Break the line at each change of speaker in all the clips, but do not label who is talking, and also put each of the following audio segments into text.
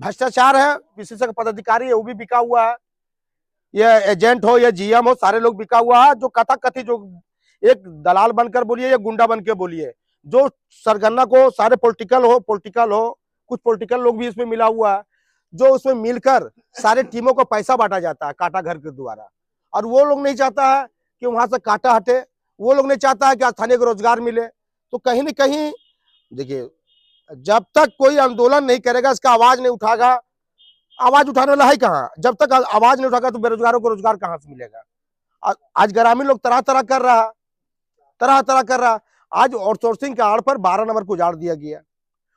भ्रष्टाचार है, विशेषज्ञ पदाधिकारी है वो भी बिका हुआ है, ये एजेंट हो या जीएम हो, सारे लोग बिका हुआ है। जो कथाकथित जो एक दलाल बनकर बोलिए या गुंडा बन के बोलिए, जो सरगना को सारे पॉलिटिकल हो, कुछ पॉलिटिकल लोग भी इसमें मिला हुआ है, जो उसमें मिलकर सारे टीमों को पैसा बांटा जाता है कांटा घर के द्वारा। और वो लोग नहीं चाहता है कि वहां से कांटा हटे, वो लोग नहीं चाहता है कि स्थानीय को रोजगार मिले। तो कहीं ना कहीं देखिए, जब तक कोई आंदोलन नहीं करेगा, इसका आवाज नहीं उठाएगा, आवाज उठाने वाला है कहाँ? जब तक आवाज नहीं उठाएगा तो बेरोजगारों को रोजगार कहाँ से मिलेगा? आज ग्रामीण लोग तरह तरह कर रहा। आज आउटसोर्सिंग के आड़ पर 12 नंबर को उजाड़ दिया गया,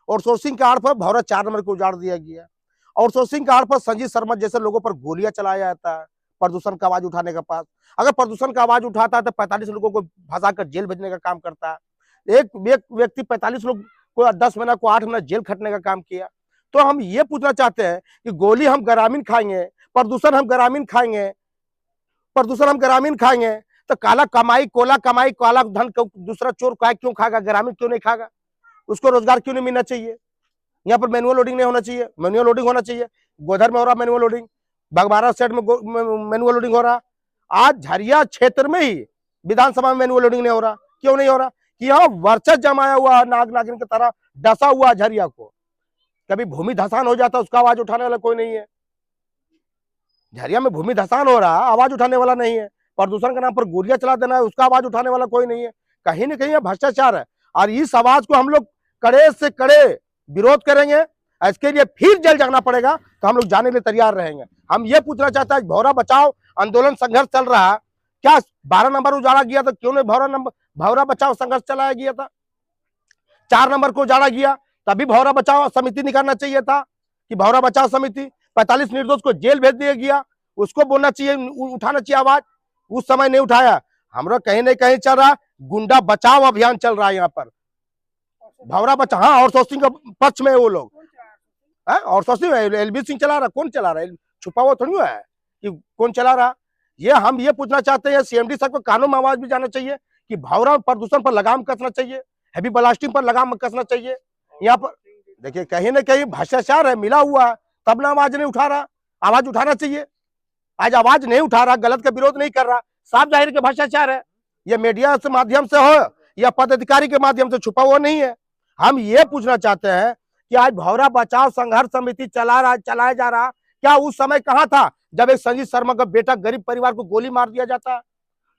आउटसोर्सिंग के आड़ पर भौरा 4 नंबर को उजाड़ दिया गया, आउटसोर्सिंग के आड़ पर संजीव शर्मा जैसे लोगों पर गोलियां चलाया जाता है प्रदूषण का आवाज उठाने के पास। अगर प्रदूषण का आवाज उठाता है तो 45 लोगों को फंसा कर जेल भेजने का काम करता है। एक व्यक्ति 45 लोग को 10 महीना को 8 महीना जेल खटने का काम किया। तो हम ये पूछना चाहते हैं कि गोली हम ग्रामीण खाएंगे, प्रदूषण हम ग्रामीण खाएंगे, तो काला कमाई काला धन दूसरा चोर क्यों खाएगा? ग्रामीण क्यों नहीं खाएगा? उसको रोजगार क्यों नहीं मिलना चाहिए? यहाँ पर मैनुअल लोडिंग नहीं होना चाहिए, मैनुअल लोडिंग होना चाहिए। गोधर में हो रहा मैनुअल लोडिंग, बागबारा सेट में मैनुअल लोडिंग हो रहा। आज झरिया क्षेत्र में ही विधानसभा में मैनुअल लोडिंग नहीं हो रहा। क्यों नहीं हो रहा? कि यहाँ वर्चस्व जमाया हुआ नाग नागिन की तरह डसा हुआ झरिया को। कभी भूमि धसान हो जाता, उसका आवाज उठाने वाला कोई नहीं है। झरिया में भूमि धसान हो रहा, आवाज उठाने वाला नहीं है। प्रदूषण के नाम पर गोलियां चला देना है, उसका आवाज उठाने वाला कोई नहीं है। कहीं ना कहीं भ्रष्टाचार है, और इस आवाज को हम लोग कड़े से कड़े विरोध करेंगे। इसके लिए फिर जल जगना पड़ेगा, तो हम लोग जाने के लिए तैयार रहेंगे। हम ये पूछना चाहते हैं, भौरा बचाओ आंदोलन संघर्ष चल रहा है, क्या 12 नंबर उजाड़ा गया था? क्यों नहीं भौरा बचाओ संघर्ष चलाया गया था? 4 नंबर को उजाड़ा गया, तभी भौरा बचाओ समिति निकालना चाहिए था कि भौरा बचाओ समिति। 45 निर्दोष को जेल भेज दिया गया, उसको बोलना चाहिए, उठाना चाहिए आवाज। उस समय नहीं उठाया। हमरा कहीं ना कहीं चल रहा गुंडा बचाओ अभियान चल रहा है यहाँ पर। भौरा बचाओ, हाँ, और सोसिंग के पक्ष में वो लोग, और सोसिंग एलबी सिंह चला रहा। कौन चला रहा है? छुपा हुआ थोड़ी है कि कौन चला रहा। ये हम ये पूछना चाहते हैं, सीएमडी साहब को कानून में आवाज भी जाना चाहिए कि भौरा प्रदूषण पर लगाम कसना चाहिए, हैवी ब्लास्टिंग पर लगाम कसना चाहिए। यहाँ पर देखिए कहीं ना कहीं भ्रष्टाचार है मिला हुआ है, तब ना आवाज नहीं उठा रहा। आवाज उठाना चाहिए, आज आवाज नहीं उठा रहा, गलत का विरोध नहीं कर रहा, साफ जाहिर के भ्रष्टाचार है। ये मीडिया के माध्यम से हो या पदाधिकारी के माध्यम से, छुपा हुआ नहीं है। हम ये पूछना चाहते हैं कि आज भौरा बचाओ संघर्ष समिति चलाया जा रहा, क्या उस समय कहां था जब एक संजीव शर्मा का बेटा गरीब परिवार को गोली मार दिया जाता?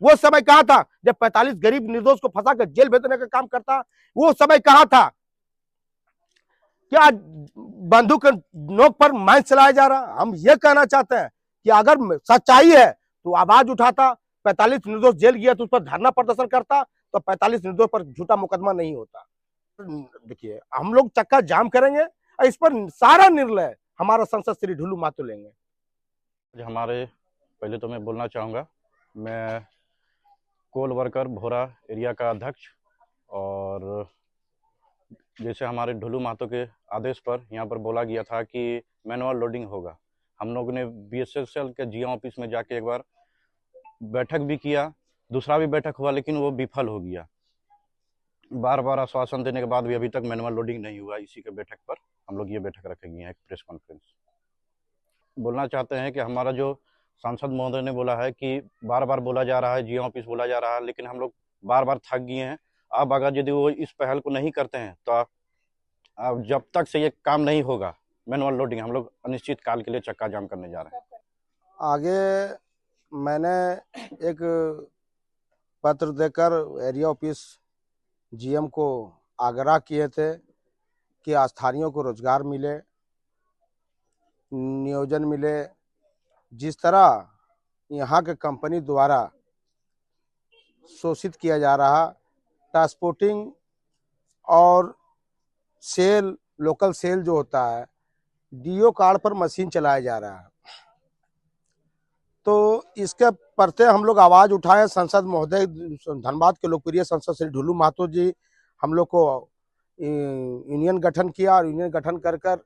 वो समय कहां था जब 45 गरीब निर्दोष को फंसा कर जेल भेजने का काम करता? वो समय कहां था? क्या बंदूक नोक पर माइंस चलाया जा रहा? हम ये कहना चाहते हैं कि अगर सच्चाई है तो आवाज उठाता। 45 निर्दोष जेल गया तो उस पर धरना प्रदर्शन करता, तो 45 निर्दोष पर झूठा मुकदमा नहीं होता। देखिए हम लोग चक्का जाम करेंगे और इस पर सारा निर्णय हमारा सांसद श्री ढुलू महतो लेंगे।
हमारे पहले तो मैं बोलना चाहूँगा, मैं कोल वर्कर भौरा एरिया का अध्यक्ष, और जैसे हमारे ढुलू महतो के आदेश पर यहाँ पर बोला गया था कि मैनुअल लोडिंग होगा। हम लोगों ने बीएसएसएल के जीएम ऑफिस में जाके एक बार बैठक भी किया, दूसरा भी बैठक हुआ, लेकिन वो विफल हो गया। बार बार आश्वासन देने के बाद भी अभी तक मैनुअल लोडिंग नहीं हुआ। इसी के बैठक पर हम लोग ये बैठक रखेंगे, एक प्रेस कॉन्फ्रेंस। बोलना चाहते हैं कि हमारा जो सांसद महोदय ने बोला है कि बार बार बोला जा रहा है, जीएम ऑफिस बोला जा रहा है, लेकिन हम लोग बार बार थक गए हैं। अब अगर यदि वो इस पहल को नहीं करते हैं तो अब जब तक से ये काम नहीं होगा मैनुअल लोडिंग, हम लोग अनिश्चित काल के लिए चक्का जाम करने जा रहे हैं।
आगे मैंने एक पत्र देकर एरिया ऑफिस जीएम को आग्रह किए थे कि स्थानीयों को रोजगार मिले, नियोजन मिले। जिस तरह यहाँ के कंपनी द्वारा शोषित किया जा रहा, ट्रांसपोर्टिंग और सेल, लोकल सेल जो होता है, डीओ कार्ड पर मशीन चलाया जा रहा है, तो इसके प्रति हम लोग आवाज उठाए। संसद महोदय, धनबाद के लोकप्रिय संसद श्री ढुलू महतो जी हम लोग को यूनियन गठन किया, और यूनियन गठन कर कर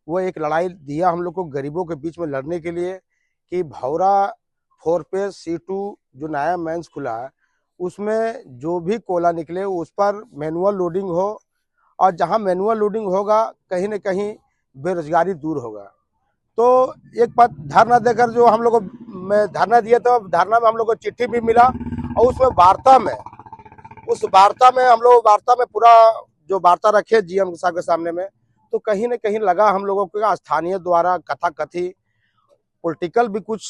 वो एक लड़ाई दिया हम लोग को गरीबों के बीच में लड़ने के लिए कि भौरा 4 पे C2 जो नया मेंस खुला है, उसमें जो भी कोयला निकले उस पर मैनुअल लोडिंग हो, और जहां मैनुअल लोडिंग होगा कहीं न कहीं बेरोजगारी दूर होगा। तो एक बात धरना देकर जो हम लोग को मैं धरना दिया तो धरना में हम लोग को चिट्ठी भी मिला, और उसमें उस वार्ता में हम लोग वार्ता में पूरा जो वार्ता रखे जीएम साहब के सामने में, तो कहीं न कहीं लगा हम लोगों को स्थानीय द्वारा कथाकथी पॉलिटिकल भी कुछ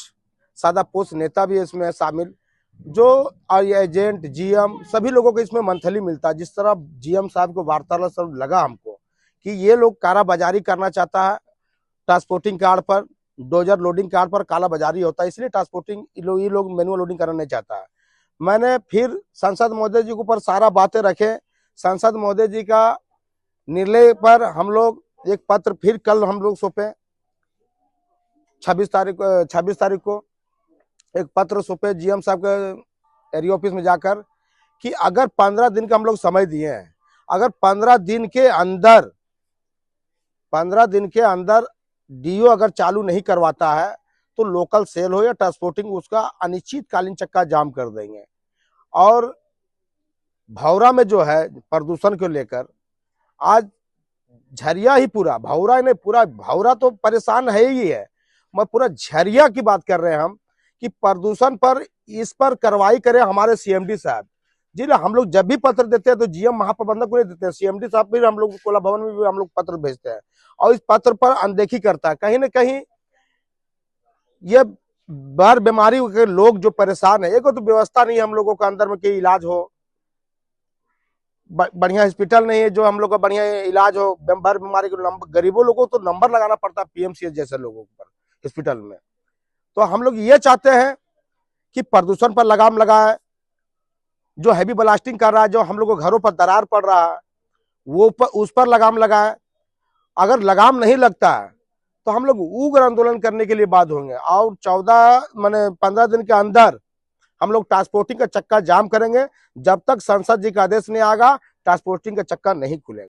सादा पोस्ट नेता भी इसमें शामिल, जो एजेंट जीएम सभी लोगों को इसमें मंथली मिलता है। जिस तरह जीएम साहब को वार्तालाप सब लगा हमको कि ये लोग कालाबाजारी करना चाहता है, ट्रांसपोर्टिंग कार्ड पर, डोजर लोडिंग कार्ड पर कालाबाजारी होता है, इसलिए ट्रांसपोर्टिंग ये लोग मैनुअल लोडिंग करना नहीं चाहता है। मैंने फिर सांसद महोदय जी के ऊपर सारा बातें रखे। सांसद महोदय जी का निर्णय पर हम लोग एक पत्र फिर कल हम लोग सौंपे, 26 तारीख को एक पत्र सौंपे जीएम साहब के एरिया ऑफिस में जाकर कि अगर 15 दिन का हम लोग समय दिए हैं, अगर 15 दिन के अंदर डीओ अगर चालू नहीं करवाता है तो लोकल सेल हो या ट्रांसपोर्टिंग उसका अनिश्चितकालीन चक्का जाम कर देंगे। और भौरा में जो है प्रदूषण को लेकर आज झरिया ही पूरा, भौरा नहीं पूरा, भौरा तो परेशान है ही है, मैं पूरा झरिया की बात कर रहे हैं हम कि प्रदूषण पर इस पर कार्रवाई करें हमारे सीएमडी साहब जी। हम लोग जब भी पत्र देते हैं तो जीएम महाप्रबंधक को नहीं देते हैं, सीएमडी साहब भी हम लोग कोला भवन में भी हम लोग पत्र भेजते हैं, और इस पत्र पर अनदेखी करता है। कहीं ना कहीं ये भर बीमारी के लोग जो परेशान है, एक तो व्यवस्था नहीं है हम लोगों का अंदर में कि इलाज हो, बढ़िया हॉस्पिटल नहीं है जो हम लोग का बढ़िया इलाज हो, भर बीमारी के गरीबों लोगों को तो नंबर लगाना पड़ता है पीएमसीएच जैसे लोगों पर हॉस्पिटल में। तो हम लोग ये चाहते हैं कि प्रदूषण पर लगाम लगाए, जो हैवी ब्लास्टिंग कर रहा है, जो हम लोग को घरों पर दरार पड़ रहा है, वो उस पर लगाम लगाए। अगर लगाम नहीं लगता है तो हम लोग उग्र आंदोलन करने के लिए बाध्य होंगे, और 15 दिन के अंदर हम लोग ट्रांसपोर्टिंग का चक्का जाम करेंगे। जब तक संसद जी का आदेश नहीं आएगा ट्रांसपोर्टिंग का चक्का नहीं खुलेगा।